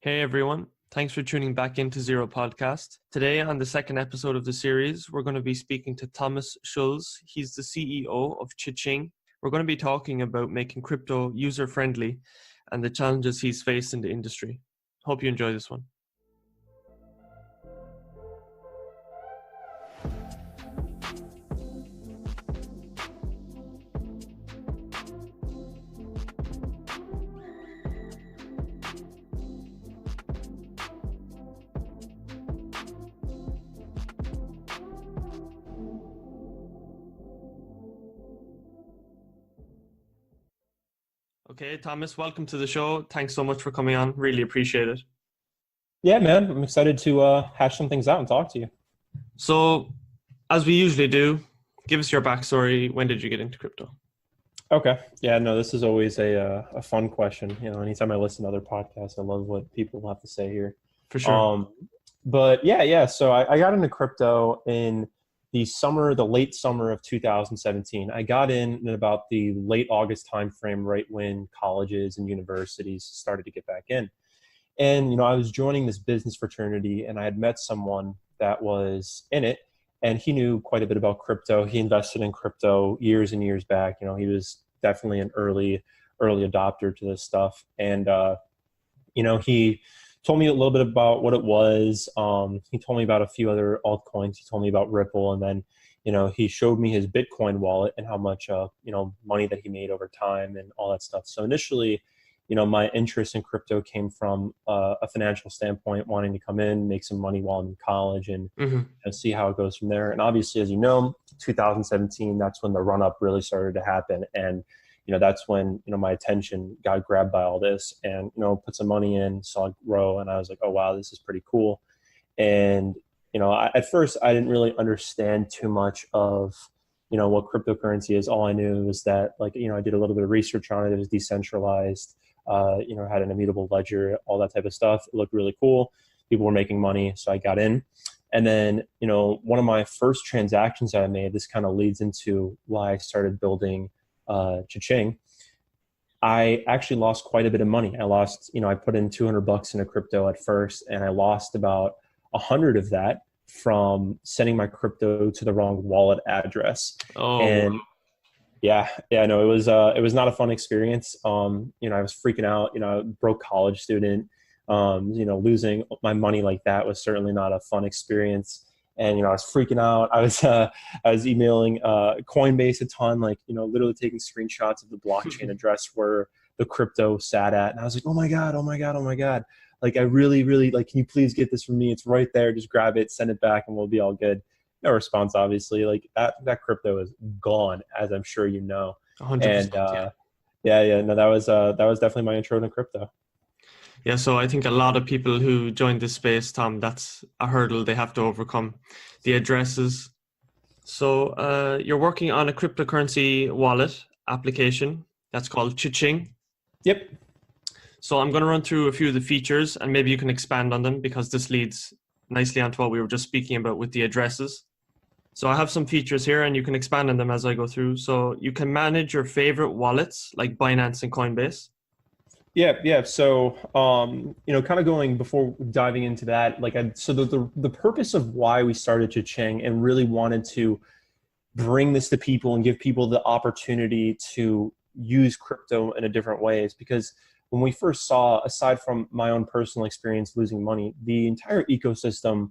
Hey everyone, thanks for tuning back into Zero Podcast. Today, on the second episode of the series, we're going to be speaking to Thomas Schulz. He's the CEO of Cha-Ching. We're going to be talking about making crypto user-friendly and the challenges he's faced in the industry. Hope you enjoy this one. Okay, Thomas, welcome to the show. Thanks so much for coming on. Really appreciate it. Yeah, man, I'm excited to hash some things out and talk to you. So, as we usually do, give us your backstory. When did you get into crypto? Okay. Yeah, no, this is always a fun question. You know, anytime I listen to other podcasts, I love what people have to say here. For sure. But yeah. So I got into crypto in the late summer of 2017. I got in about the late August timeframe, right when colleges and universities started to get back in. And, you know, I was joining this business fraternity and I had met someone that was in it and he knew quite a bit about crypto. He invested in crypto years and years back. You know, he was definitely an early adopter to this stuff. And, you know, he told me a little bit about what it was. He told me about a few other altcoins. He told me about Ripple. And then, you know, he showed me his Bitcoin wallet and how much, you know, money that he made over time and all that stuff. So initially, you know, my interest in crypto came from a financial standpoint, wanting to come in, make some money while I'm in college and, and see how it goes from there. And obviously, as you know, 2017, that's when the run up really started to happen. And, you know, that's when, you know, my attention got grabbed by all this and, you know, put some money in, saw it grow. And I was like, oh, wow, this is pretty cool. And, you know, at first I didn't really understand too much of, you know, what cryptocurrency is. All I knew was that, like, you know, I did a little bit of research on it. It was decentralized, you know, had an immutable ledger, all that type of stuff. It looked really cool. People were making money. So I got in. And then, you know, one of my first transactions that I made, this kind of leads into why I started building Cha-Ching. I actually lost quite a bit of money. I lost, you know, I put in $200 into crypto at first, and I lost about 100 of that from sending my crypto to the wrong wallet address. Oh, And yeah, no, it was not a fun experience. You know, I was freaking out. You know, broke college student. You know, losing my money like that was certainly not a fun experience. And, you know, I was freaking out. I was emailing Coinbase a ton, like, you know, literally taking screenshots of the blockchain address where the crypto sat at. And I was like, oh my God. Like, I really, like, can you please get this from me? It's right there. Just grab it, send it back, and we'll be all good. No response, obviously. Like, that crypto is gone, as I'm sure you know. 100%. And no, that was definitely my intro to crypto. Yeah, so I think a lot of people who join this space, Tom, that's a hurdle they have to overcome, the addresses. So you're working on a cryptocurrency wallet application that's called Cha-Ching. Yep. So I'm going to run through a few of the features and maybe you can expand on them because this leads nicely onto what we were just speaking about with the addresses. So I have some features here and you can expand on them as I go through. So you can manage your favorite wallets like Binance and Coinbase. Yeah. So, you know, kind of going before diving into that, like, so the purpose of why we started Cha-Ching and really wanted to bring this to people and give people the opportunity to use crypto in a different way is because when we first saw, aside from my own personal experience losing money, the entire ecosystem,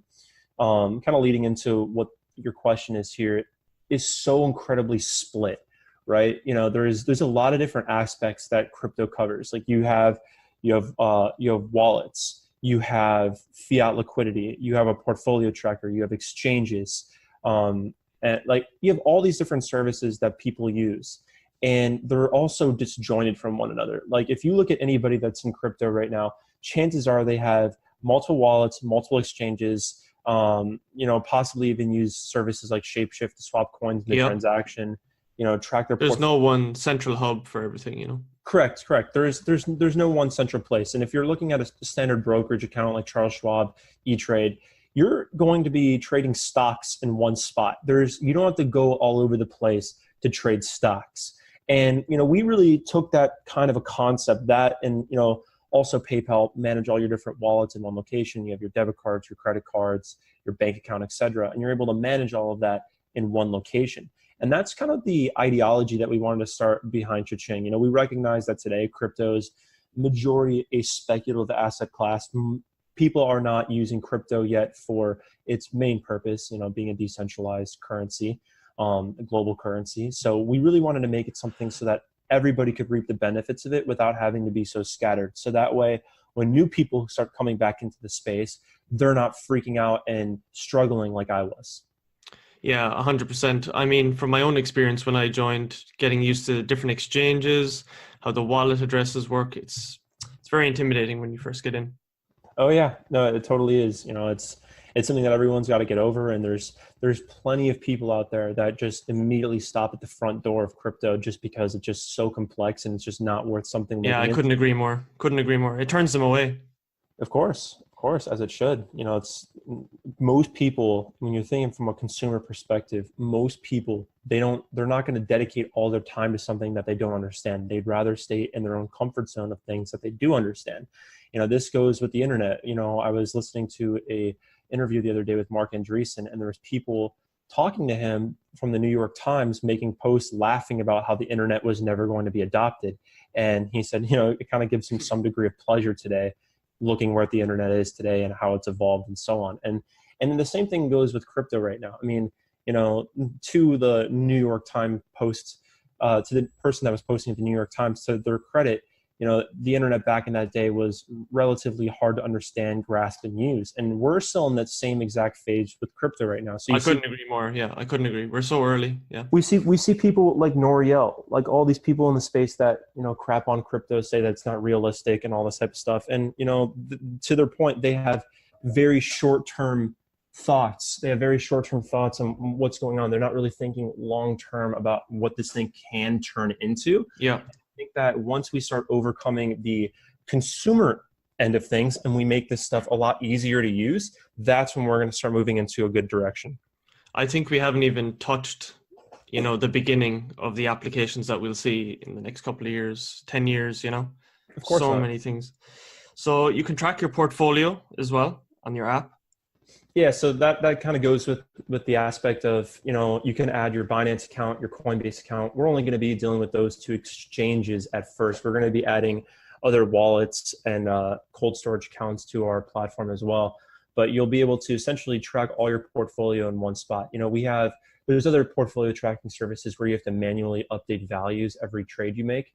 kind of leading into what your question is here, is so incredibly split. Right, you know, there's a lot of different aspects that crypto covers. Like you have wallets, you have fiat liquidity, you have a portfolio tracker, you have exchanges, and like you have all these different services that people use, and they're also disjointed from one another. Like if you look at anybody that's in crypto right now, chances are they have multiple wallets, multiple exchanges, you know, possibly even use services like Shapeshift to swap coins mid-transaction. You know, track their. There's no one central hub for everything, you know. Correct. There's no one central place. And if you're looking at a standard brokerage account like Charles Schwab, E-Trade, you're going to be trading stocks in one spot. You don't have to go all over the place to trade stocks. And, you know, we really took that kind of a concept, that and, you know, Also, PayPal manage all your different wallets in one location. You have your debit cards, your credit cards, your bank account, etc., and you're able to manage all of that in one location. And that's kind of the ideology that we wanted to start behind Cha-Ching. We recognize that today crypto is majority a speculative asset class. People are not using crypto yet for its main purpose, being a decentralized currency, a global currency. So we really wanted to make it something so that everybody could reap the benefits of it without having to be so scattered. So that way, when new people start coming back into the space, they're not freaking out and struggling like I was. Yeah, 100%. I mean, from my own experience when I joined, getting used to different exchanges, how the wallet addresses work, it's very intimidating when you first get in. Oh yeah, no, it totally is. It's something that everyone's got to get over, and there's plenty of people out there that just immediately stop at the front door of crypto just because it's just so complex and it's just not worth something. Yeah, I couldn't agree more. Couldn't agree more. It turns them away. Of course, as it should. It's most people, when you're thinking from a consumer perspective, most people, they're not going to dedicate all their time to something that they don't understand. They'd rather stay in their own comfort zone of things that they do understand. This goes with the internet. I was listening to a interview the other day with Mark Andreessen, and there was people talking to him from the New York Times, making posts laughing about how the internet was never going to be adopted. And he said, it kind of gives him some degree of pleasure today, looking where the internet is today and how it's evolved and so on. And then the same thing goes with crypto right now. I mean, to the New York Times post, to the person that was posting at the New York Times, to their credit, the internet back in that day was relatively hard to understand, grasp, and use. And we're still in that same exact phase with crypto right now. So I couldn't agree more. Yeah, I couldn't agree. We're so early. Yeah. We see people like Noriel, like all these people in the space that, crap on crypto, say that it's not realistic and all this type of stuff. And, to their point, they have very short-term thoughts. They have very short-term thoughts on what's going on. They're not really thinking long-term about what this thing can turn into. Yeah. I think that once we start overcoming the consumer end of things and we make this stuff a lot easier to use, that's when we're going to start moving into a good direction. I think we haven't even touched, the beginning of the applications that we'll see in the next couple of years, 10 years, Of course so not. many things. So you can track your portfolio as well on your app. Yeah, so that kind of goes with the aspect of, you can add your Binance account, your Coinbase account. We're only going to be dealing with those two exchanges at first. We're going to be adding other wallets and cold storage accounts to our platform as well. But you'll be able to essentially track all your portfolio in one spot. There's other portfolio tracking services where you have to manually update values every trade you make.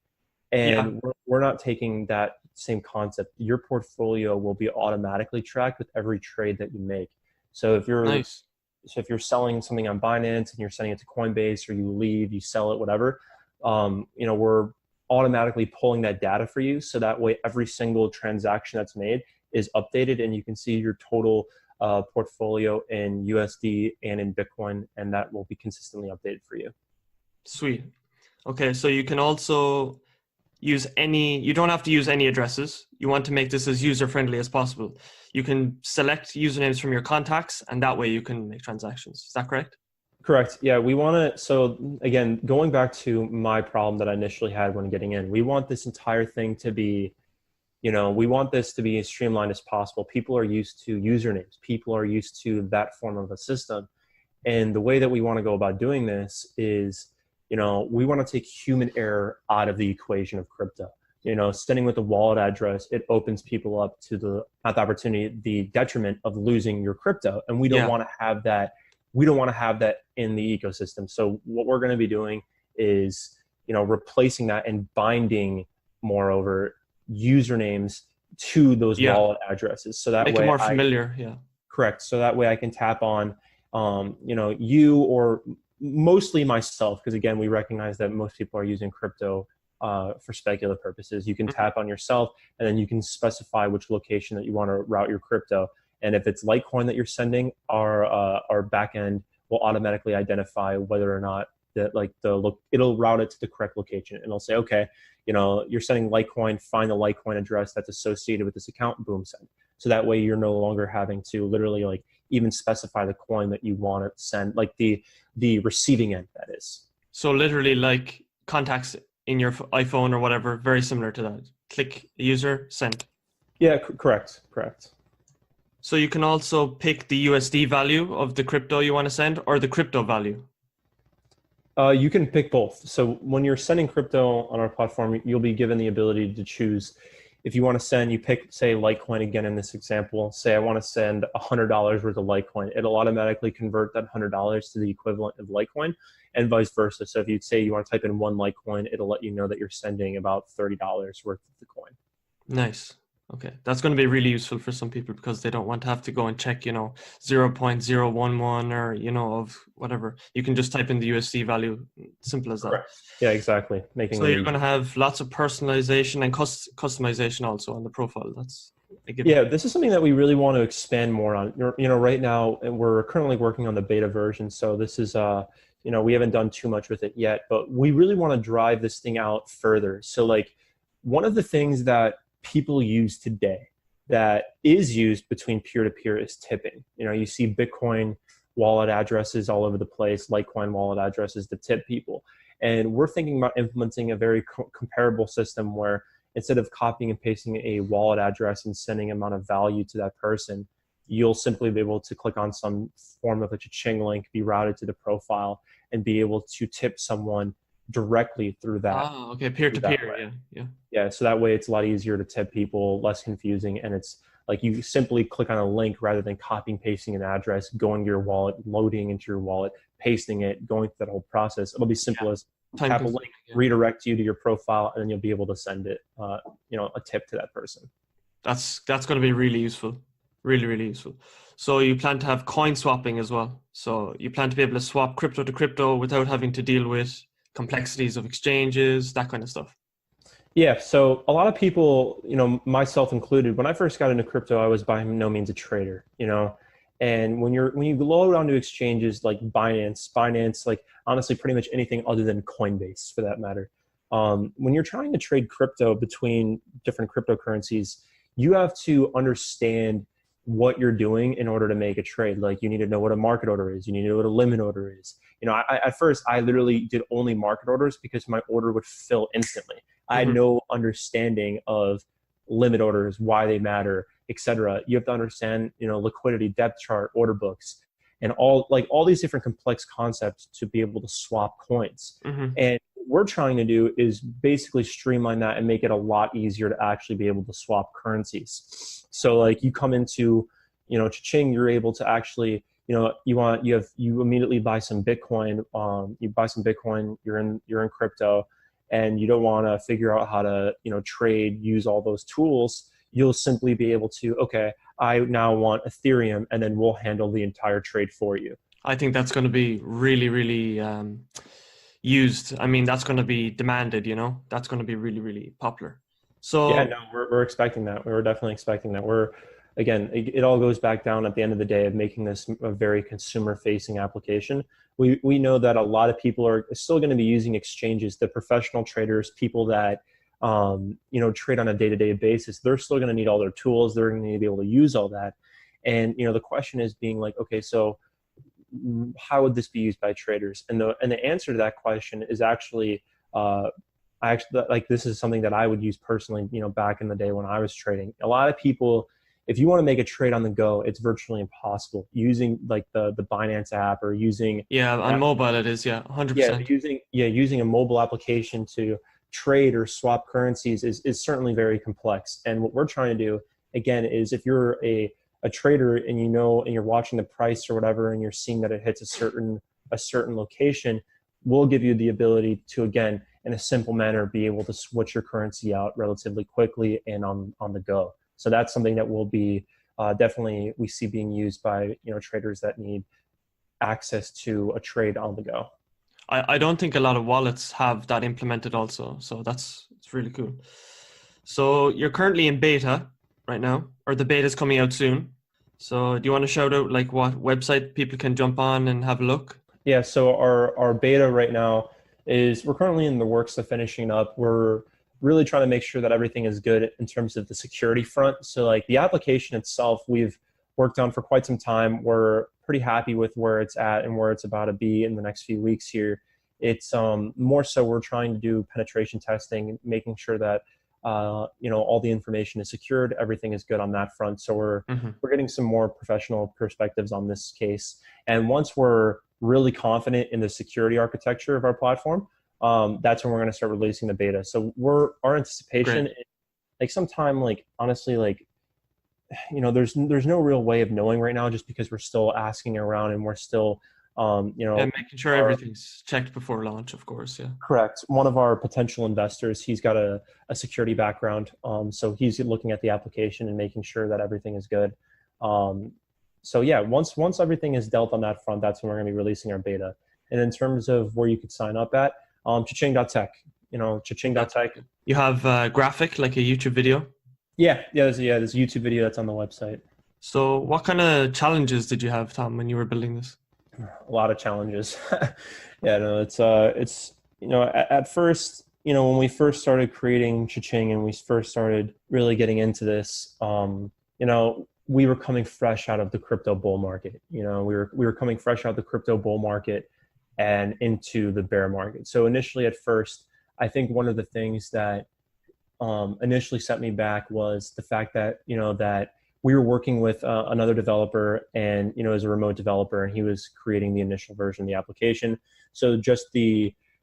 And we're not taking that same concept. Your portfolio will be automatically tracked with every trade that you make. So if you're selling something on Binance and you're sending it to Coinbase, or you leave, you sell it, whatever, we're automatically pulling that data for you. So that way, every single transaction that's made is updated, and you can see your total portfolio in USD and in Bitcoin, and that will be consistently updated for you. Sweet. Okay, so you can also you don't have to use any addresses. You want to make this as user-friendly as possible. You can select usernames from your contacts, and that way you can make transactions. Is that correct? Correct. Yeah, we want to, so again, going back to my problem that I initially had when getting in, we want this entire thing to be, we want this to be as streamlined as possible. People are used to usernames. People are used to that form of a system. And the way that we want to go about doing this is, we want to take human error out of the equation of crypto. Sending with a wallet address, it opens people up to the opportunity, the detriment of losing your crypto. And we don't want to have that. We don't want to have that in the ecosystem. So what we're going to be doing is, replacing that and binding, moreover, usernames to those wallet addresses. So that make way it more familiar. Correct. So that way I can tap on, you, or mostly myself, because again, we recognize that most people are using crypto for speculative purposes. You can tap on yourself, and then you can specify which location that you want to route your crypto. And if it's Litecoin that you're sending, our backend will automatically identify whether or not that it'll route it to the correct location, and it'll say, okay, you're sending Litecoin, find the Litecoin address that's associated with this account, boom, send. So that way you're no longer having to literally even specify the coin that you want to send, the receiving end, that is. So literally like contacts in your iPhone or whatever, very similar to that. click user, send. Yeah, correct. So you can also pick the USD value of the crypto you want to send or the crypto value. You can pick both. So when you're sending crypto on our platform, you'll be given the ability to choose. If you want to send, you pick, say, Litecoin again in this example. Say I want to send $100 worth of Litecoin. It'll automatically convert that $100 to the equivalent of Litecoin, and vice versa. So if you'd say you want to type in one Litecoin, it'll let you know that you're sending about $30 worth of the coin. Nice. Okay, that's going to be really useful for some people because they don't want to have to go and check, 0.011 or, of whatever. You can just type in the USD value. Simple as that. Correct. Yeah, exactly. So you're going to have lots of personalization and customization also on the profile. Yeah, this is something that we really want to expand more on. Right now, and we're currently working on the beta version. So this is, we haven't done too much with it yet, but we really want to drive this thing out further. So like one of the things that people use today that is used between peer-to-peer is tipping. You see Bitcoin wallet addresses all over the place, Litecoin wallet addresses to tip people. And we're thinking about implementing a very comparable system where instead of copying and pasting a wallet address and sending amount of value to that person, you'll simply be able to click on some form of a Cha-Ching link, be routed to the profile, and be able to tip someone directly through that. Oh, okay, peer-to-peer, yeah. Yeah, so that way it's a lot easier to tip people, less confusing, and it's like you simply click on a link rather than copying, pasting an address, going to your wallet, loading into your wallet, pasting it, going through that whole process. It'll be simple as tap a link, redirect you to your profile, and then you'll be able to send it, a tip to that person. That's going to be really useful, really, really useful. So you plan to have coin swapping as well. So you plan to be able to swap crypto to crypto without having to deal with complexities of exchanges, that kind of stuff. Yeah, so a lot of people, myself included, when I first got into crypto, I was by no means a trader, and when you load onto exchanges like Binance, like honestly, pretty much anything other than Coinbase for that matter, when you're trying to trade crypto between different cryptocurrencies, you have to understand what you're doing in order to make a trade. Like you need to know what a market order is. You need to know what a limit order is. At first I literally did only market orders because my order would fill instantly. I had no understanding of limit orders, why they matter, etc. You have to understand, liquidity, depth chart, order books, and all these different complex concepts to be able to swap coins. And what we're trying to do is basically streamline that and make it a lot easier to actually be able to swap currencies. So like you come into, Cha-Ching, you're able to actually, you immediately buy some Bitcoin. You buy some Bitcoin, you're in crypto, and you don't want to figure out how to, trade, use all those tools. You'll simply be able to, okay, I now want Ethereum, and then we'll handle the entire trade for you. I think that's going to be really, really used. I mean, that's going to be demanded, that's going to be really, really popular. So yeah, no, we're expecting that. We're definitely expecting that. Again, it all goes back down at the end of the day of making this a very consumer-facing application. We know that a lot of people are still going to be using exchanges. The professional traders, people that trade on a day-to-day basis, they're still going to need all their tools. They're going to need to be able to use all that. And the question is being like, okay, so how would this be used by traders? And the answer to that question is actually, this is something that I would use personally. Back in the day when I was trading, a lot of people, if you want to make a trade on the go, it's virtually impossible using like the Binance app or using on mobile. It is 100%. Using a mobile application to trade or swap currencies is certainly very complex. And what we're trying to do again is if you're a trader and and you're watching the price or whatever and you're seeing that it hits a certain location, we'll give you the ability to, again, in a simple manner, be able to switch your currency out relatively quickly and on the go. So that's something that will be definitely we see being used by traders that need access to a trade on the go. I don't think a lot of wallets have that implemented also, so it's really cool. So you're currently in beta right now, or the beta is coming out soon. So do you want to shout out like what website people can jump on and have a look? Yeah, so our beta right now is we're currently in the works of finishing up. We're really trying to make sure that everything is good in terms of the security front. So like the application itself, we've worked on for quite some time. We're pretty happy with where it's at and where it's about to be in the next few weeks here. It's more so we're trying to do penetration testing, making sure that all the information is secured. Everything is good on that front. So we're getting some more professional perspectives on this case. And once we're really confident in the security architecture of our platform, that's when we're going to start releasing the beta. So our anticipation, like sometime, like honestly, like, there's no real way of knowing right now, just because we're still asking around and we're still, and making sure everything's checked before launch, of course. Yeah. Correct. One of our potential investors, he's got a security background. So he's looking at the application and making sure that everything is good. So yeah, once everything is dealt on that front, that's when we're going to be releasing our beta. And in terms of where you could sign up at, ChaChing.tech, ChaChing.tech. You have a graphic, like a YouTube video? Yeah, there's a YouTube video that's on the website. So what kind of challenges did you have, Tom, when you were building this? A lot of challenges. Yeah, no, it's at first, when we first started creating ChaChing and we first started really getting into this, we were coming fresh out of the crypto bull market. We were coming fresh out of the crypto bull market and into the bear market. So initially, at first, I think one of the things that initially set me back was the fact that that we were working with another developer, and as a remote developer, and he was creating the initial version of the application. So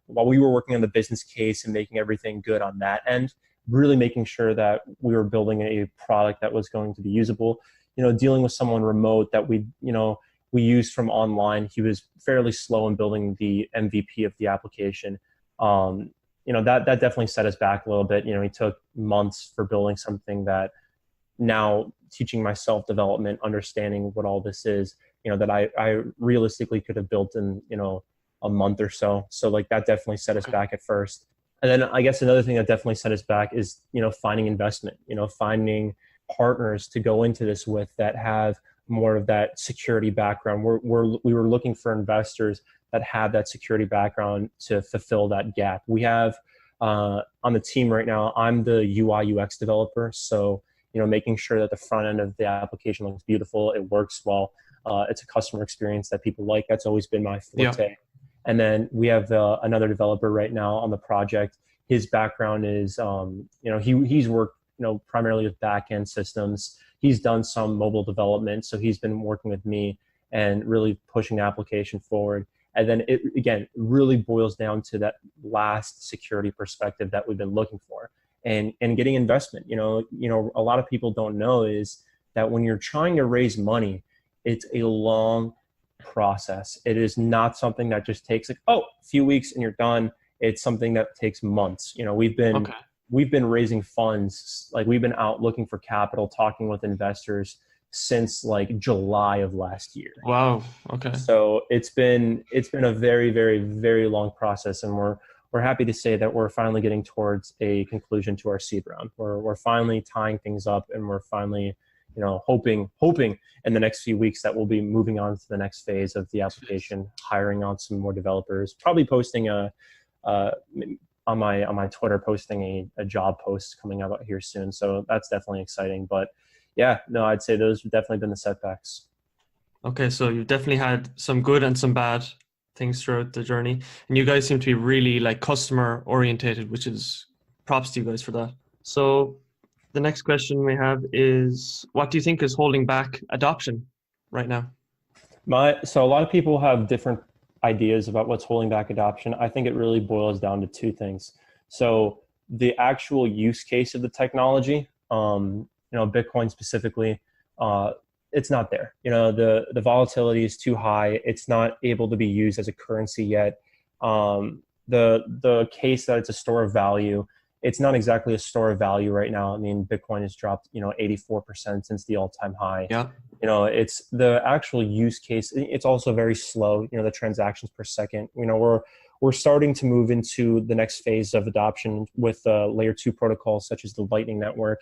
while we were working on the business case and making everything good on that end, really making sure that we were building a product that was going to be usable. Dealing with someone remote that we used from online, he was fairly slow in building the MVP of the application. That definitely set us back a little bit. He took months for building something that now, teaching myself development, understanding what all this is, that I realistically could have built in, a month or so. So like that definitely set us back at first. And then I guess another thing that definitely set us back is, finding investment, finding partners to go into this with that have more of that security background. We were looking for investors that have that security background to fulfill that gap. We have on the team right now, I'm the UI UX developer. So, making sure that the front end of the application looks beautiful, it works well, it's a customer experience that people like. That's always been my forte. Yeah. And then we have another developer right now on the project. His background is, he's worked, primarily with back-end systems. He's done some mobile development. So he's been working with me and really pushing the application forward. And then it, again, really boils down to that last security perspective that we've been looking for, and getting investment. A lot of people don't know is that when you're trying to raise money, it's a long process. It is not something that just takes a few weeks and you're done. It's something that takes months. We've been raising funds, like we've been out looking for capital, talking with investors since like July of last year. Wow. Okay. So it's been a very, very, very long process, and we're happy to say that we're finally getting towards a conclusion to our seed round. We're finally tying things up, and we're finally, hoping in the next few weeks that we'll be moving on to the next phase of the application, hiring on some more developers, probably posting on my Twitter, posting a job post coming out here soon. So that's definitely exciting. But yeah, no, I'd say those have definitely been the setbacks. Okay, so you've definitely had some good and some bad things throughout the journey, and you guys seem to be really like customer orientated, which is props to you guys for that. So the next question we have is, what do you think is holding back adoption right now? So a lot of people have different ideas about what's holding back adoption. I think it really boils down to two things. So the actual use case of the technology, Bitcoin specifically, it's not there. The volatility is too high. It's not able to be used as a currency yet. The case that it's a store of value, it's not exactly a store of value right now. I mean, Bitcoin has dropped, 84% since the all-time high. Yeah. It's the actual use case. It's also very slow. The transactions per second. We're starting to move into the next phase of adoption with layer 2 protocols such as the Lightning Network.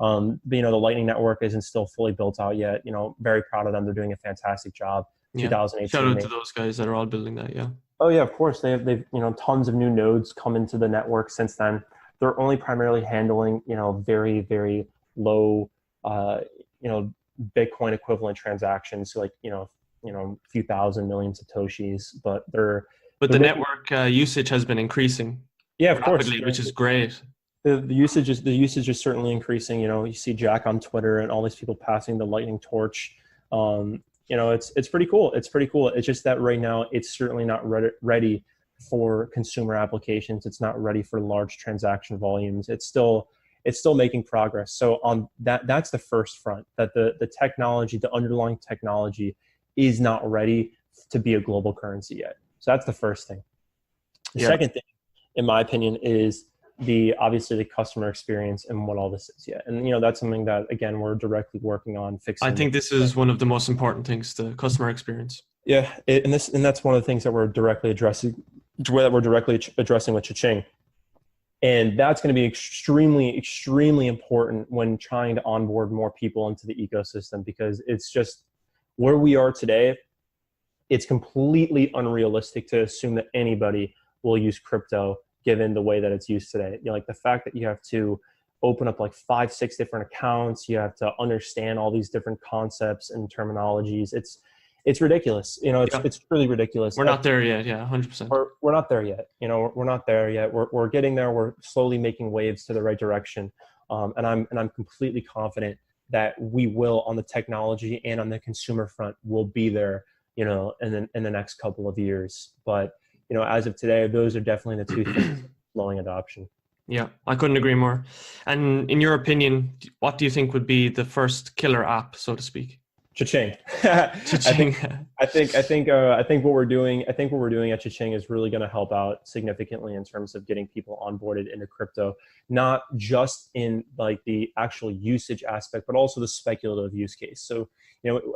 The Lightning Network isn't still fully built out yet. Very proud of them. They're doing a fantastic job. Yeah. 2018. Shout out to those guys that are all building that. Yeah. Oh yeah, of course. They've tons of new nodes come into the network since then. They're only primarily handling very, very low Bitcoin equivalent transactions, so like a few thousand million satoshis, but the network usage has been increasing. Yeah, of rapidly, course, which is great. The usage is certainly increasing. You see Jack on Twitter and all these people passing the lightning torch. It's pretty cool. It's pretty cool. It's just that right now it's certainly not ready for consumer applications. It's not ready for large transaction volumes. It's still making progress. So on that's the first front, that the technology, the underlying technology, is not ready to be a global currency yet. So that's the first thing. The second thing, in my opinion, is obviously the customer experience and what all this is yet. And that's something that, again, we're directly working on fixing. I think this is one of the most important things, the customer experience. Yeah, and that's one of the things that we're directly addressing with ChaChing. And that's going to be extremely, extremely important when trying to onboard more people into the ecosystem, because it's just where we are today. It's completely unrealistic to assume that anybody will use crypto given the way that it's used today. Like the fact that you have to open up like 5-6 different accounts, you have to understand all these different concepts and terminologies. It's ridiculous. It's really ridiculous. We're not there yet. Yeah, 100%. We're not there yet. We're not there yet. We're getting there. We're slowly making waves to the right direction. And I'm completely confident that we will, on the technology and on the consumer front, will be there, in the next couple of years. But as of today, those are definitely the two things slowing adoption. Yeah, I couldn't agree more. And in your opinion, what do you think would be the first killer app, so to speak? Cha-Ching. Cha-Ching. I think what we're doing at ChaChing is really going to help out significantly in terms of getting people onboarded into crypto, not just in like the actual usage aspect, but also the speculative use case. So,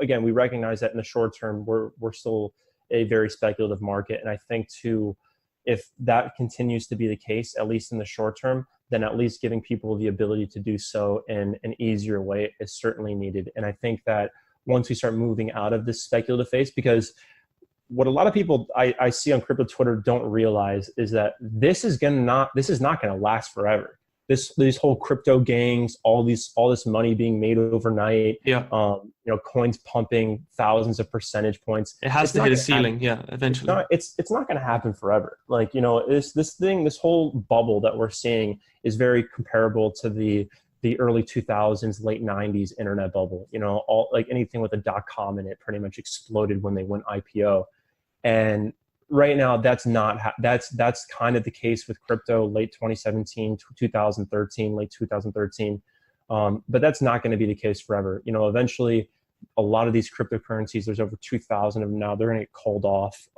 again, we recognize that in the short term, we're still a very speculative market. And I think too, if that continues to be the case, at least in the short term, then at least giving people the ability to do so in an easier way is certainly needed. And I think that once we start moving out of this speculative phase, because what a lot of people I see on crypto Twitter don't realize is that this is not going to last forever. These whole crypto gangs, all this money being made overnight, coins pumping thousands of percentage points. It has to hit a ceiling, eventually. It's not going to happen forever. Like, this whole bubble that we're seeing is very comparable to the early 2000s, late 90s internet bubble. All like anything with a .com in it pretty much exploded when they went IPO. And right now, that's kind of the case with crypto, late 2017, 2013, late 2013. But that's not going to be the case forever. Eventually, a lot of these cryptocurrencies, there's over 2,000 of them now, they're going to get called off.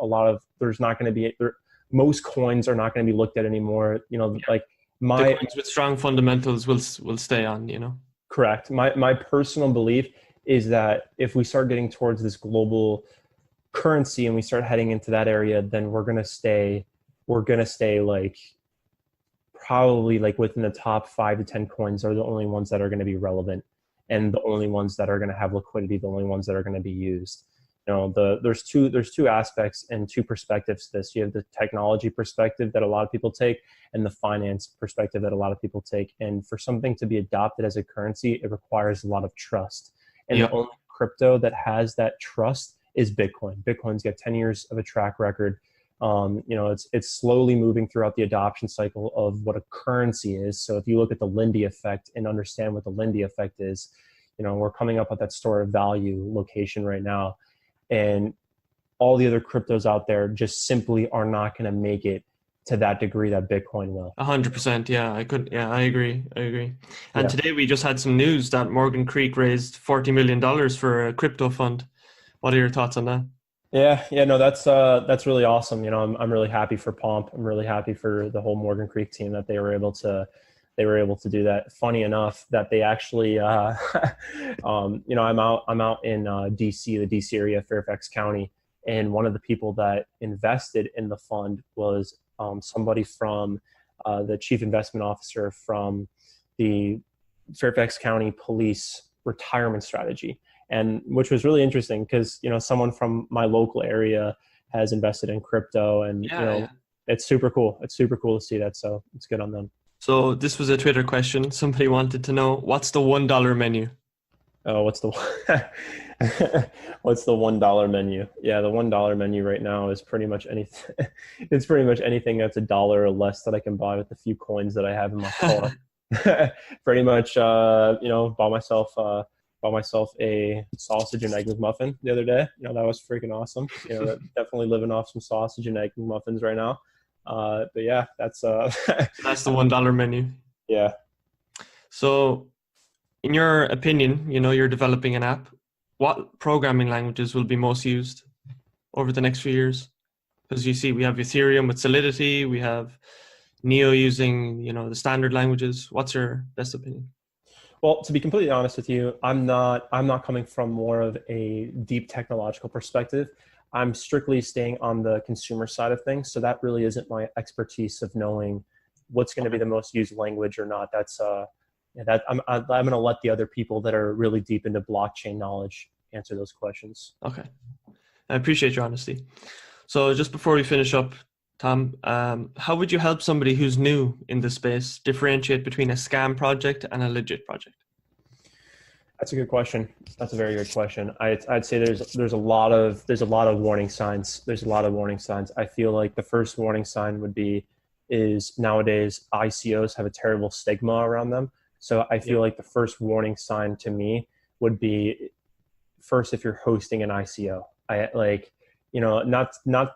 Most coins are not going to be looked at anymore. Like the coins with strong fundamentals will stay on. Correct. My personal belief is that if we start getting towards this global currency and we start heading into that area, then we're gonna stay like probably like within the top 5 to 10 coins are the only ones that are going to be relevant, and the only ones that are going to have liquidity, the only ones that are going to be used. There's two aspects and two perspectives to this. You have the technology perspective that a lot of people take, and the finance perspective that a lot of people take. And for something to be adopted as a currency, it requires a lot of trust. And the only crypto that has that trust is Bitcoin. Bitcoin's got 10 years of a track record. It's slowly moving throughout the adoption cycle of what a currency is. So if you look at the Lindy effect and understand what the Lindy effect is, we're coming up with that store of value location right now. And all the other cryptos out there just simply are not going to make it to that degree that Bitcoin will. 100%. Yeah, I agree. And today we just had some news that Morgan Creek raised $40 million for a crypto fund. What are your thoughts on that? No, that's really awesome. I'm really happy for Pomp. I'm really happy for the whole Morgan Creek team that they were able to do that. Funny enough that they actually, I'm out in DC, the DC area, Fairfax County, and one of the people that invested in the fund was somebody from the chief investment officer from the Fairfax County Police retirement strategy. And which was really interesting because, someone from my local area has invested in crypto, and, it's super cool. It's super cool to see that. So it's good on them. So this was a Twitter question. Somebody wanted to know, what's the $1 menu? Oh, what's the what's the $1 menu? Yeah, the $1 menu right now is pretty much anything. It's pretty much anything that's $1 or less that I can buy with the few coins that I have in my car. Pretty much, bought myself a sausage and egg McMuffin the other day. That was freaking awesome. Definitely living off some sausage and egg McMuffins right now. But yeah, that's That's the $1 menu. yeah. So, in your opinion, you're developing an app. What programming languages will be most used over the next few years? Because you see, we have Ethereum with Solidity, we have Neo using, the standard languages. What's your best opinion? Well, to be completely honest with you, I'm not coming from more of a deep technological perspective. I'm strictly staying on the consumer side of things. So that really isn't my expertise of knowing what's going to be the most used language or not. That's I'm going to let the other people that are really deep into blockchain knowledge answer those questions. Okay. I appreciate your honesty. So just before we finish up, Tom, how would you help somebody who's new in the space differentiate between a scam project and a legit project? That's a good question. That's a very good question. I'd say there's a lot of warning signs. There's a lot of warning signs. I feel like the first warning sign is nowadays ICOs have a terrible stigma around them. So I feel like the first warning sign to me would be, first, if you're hosting an ICO.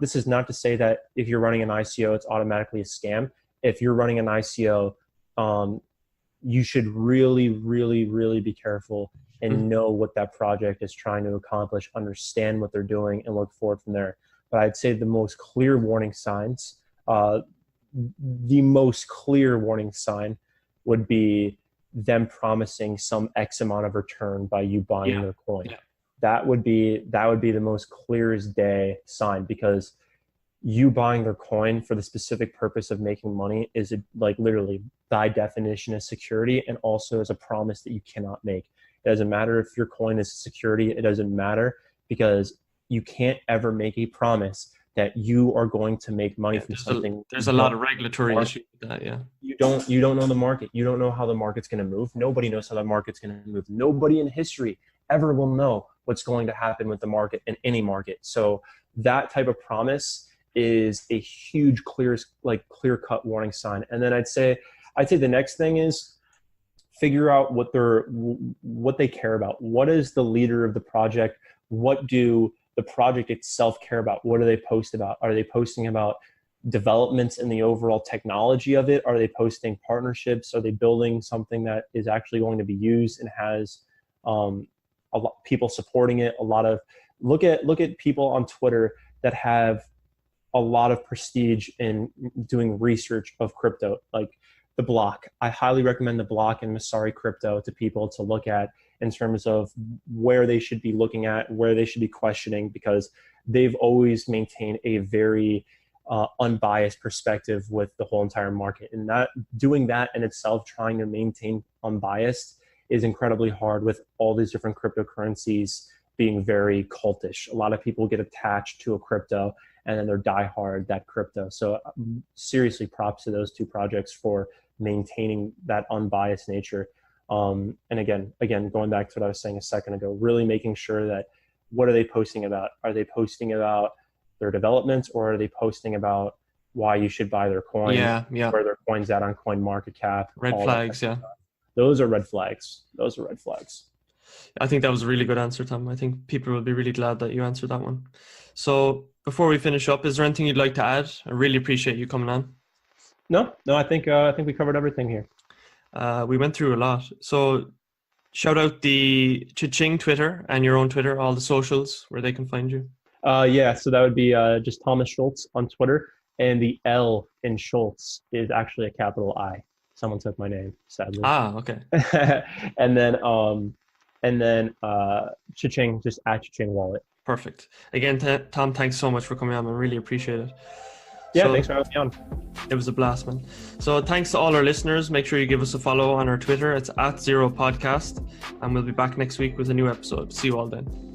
This is not to say that if you're running an ICO, it's automatically a scam. If you're running an ICO, you should really, really, really be careful and know what that project is trying to accomplish, understand what they're doing, and look forward from there. But I'd say the most clear warning signs, would be them promising some X amount of return by you buying their coin. Yeah. That would be the most clear as day sign, because you buying their coin for the specific purpose of making money is literally by definition a security, and also as a promise that you cannot make. It doesn't matter if your coin is a security. It doesn't matter, because you can't ever make a promise that you are going to make money from something. There's a lot of regulatory issues with that. Yeah. You don't know the market. You don't know how the market's going to move. Nobody knows how the market's going to move. Nobody in history ever will know what's going to happen with the market in any market. So that type of promise is a huge clear-cut warning sign. And then I'd say the next thing is figure out what they care about. What is the leader of the project? What do the project itself care about? What do they post about? Are they posting about developments in the overall technology of it? Are they posting partnerships? Are they building something that is actually going to be used and has a lot people supporting it? Look at people on Twitter that have a lot of prestige in doing research of crypto, like The Block. I highly recommend The Block and Masari Crypto to people to look at in terms of where they should be looking at, where they should be questioning, because they've always maintained a very unbiased perspective with the whole entire market. And doing that in itself, trying to maintain unbiased, is incredibly hard with all these different cryptocurrencies being very cultish. A lot of people get attached to a crypto and then they're diehard that crypto. So seriously, props to those two projects for maintaining that unbiased nature. And again, going back to what I was saying a second ago, really making sure that what are they posting about? Are they posting about their developments, or are they posting about why you should buy their coin? Yeah. Where their coin's at on CoinMarketCap? Red flags, yeah. Those are red flags. I think that was a really good answer, Tom. I think people will be really glad that you answered that one. So before we finish up, is there anything you'd like to add? I really appreciate you coming on. No, I think we covered everything here. We went through a lot. So shout out the Cha-Ching Twitter and your own Twitter, all the socials where they can find you. So that would be just Thomas Schulz on Twitter, and the L in Schulz is actually a capital I. Someone took my name, sadly. Okay. and then Cha-Ching, just at Cha-Ching Wallet. Perfect. Again, Tom, thanks so much for coming on. I really appreciate it. Yeah, thanks for having me on. It was a blast, man. So thanks to all our listeners. Make sure you give us a follow on our Twitter. It's @0podcast. And we'll be back next week with a new episode. See you all then.